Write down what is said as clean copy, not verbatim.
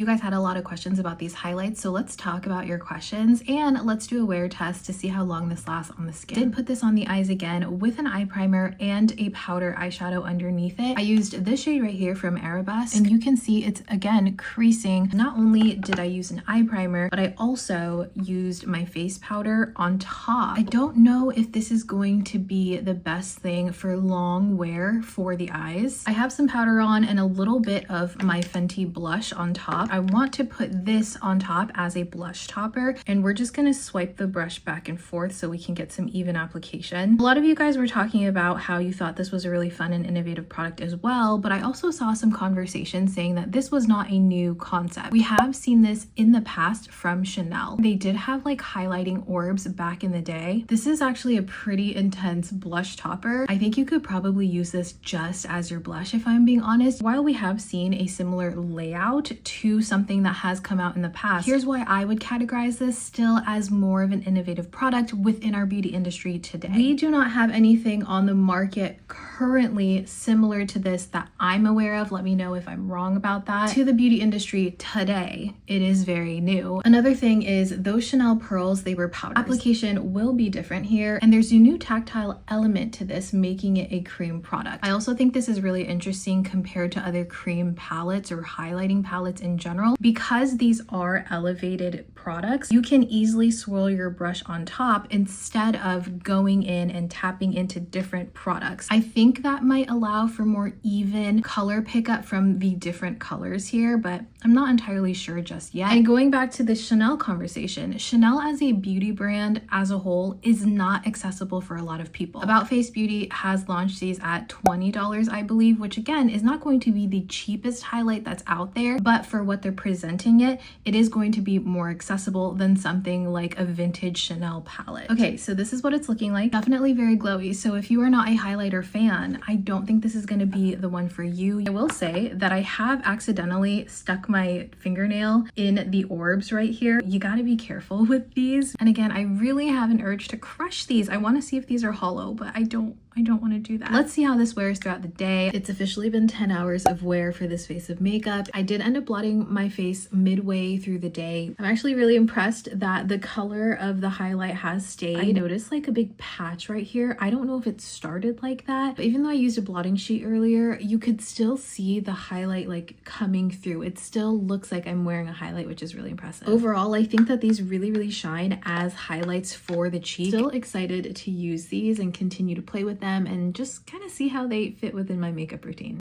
You guys had a lot of questions about these highlights, so let's talk about your questions and let's do a wear test to see how long this lasts on the skin. I did put this on the eyes again with an eye primer and a powder eyeshadow underneath it. I used this shade right here from Arabesque, and you can see it's again creasing. Not only did I use an eye primer, but I also used my face powder on top. I don't know if this is going to be the best thing for long wear for the eyes. I have some powder on and a little bit of my Fenty blush on top. I want to put this on top as a blush topper, and we're just gonna swipe the brush back and forth so we can get some even application. A lot of you guys were talking about how you thought this was a really fun and innovative product as well, but I also saw some conversation saying that this was not a new concept. We have seen this in the past from Chanel. They did have like highlighting orbs back in the day. This is actually a pretty intense blush topper. I think you could probably use this just as your blush, if I'm being honest. While we have seen a similar layout to something that has come out in the past, here's why I would categorize this still as more of an innovative product within our beauty industry today. We do not have anything on the market currently similar to this that I'm aware of. Let me know if I'm wrong about that. To the beauty industry today, it is very new. Another thing is those Chanel pearls, they were powders. Application will be different here, and there's a new tactile element to this, making it a cream product. I also think this is really interesting compared to other cream palettes or highlighting palettes in general. Because these are elevated products, you can easily swirl your brush on top instead of going in and tapping into different products. I think that might allow for more even color pickup from the different colors here, but I'm not entirely sure just yet. And going back to the Chanel conversation, Chanel as a beauty brand as a whole is not accessible for a lot of people. About Face Beauty has launched these at $20, I believe, which again is not going to be the cheapest highlight that's out there, but for what they're presenting it is going to be more accessible than something like a vintage Chanel palette. Okay, so this is what it's looking like. Definitely very glowy. So if you are not a highlighter fan, I don't think this is going to be the one for you. I will say that I have accidentally stuck my fingernail in the orbs right here. You got to be careful with these. And again, I really have an urge to crush these. I want to see if these are hollow, but I don't want to do that. Let's see how this wears throughout the day. It's officially been 10 hours of wear for this face of makeup. I did end up blotting my face midway through the day. I'm actually really impressed that the color of the highlight has stayed. I noticed like a big patch right here. I don't know if it started like that, but even though I used a blotting sheet earlier, you could still see the highlight like coming through. It still looks like I'm wearing a highlight, which is really impressive. Overall, I think that these really shine as highlights for the cheek. Still excited to use these and continue to play with them and just kind of see how they fit within my makeup routine.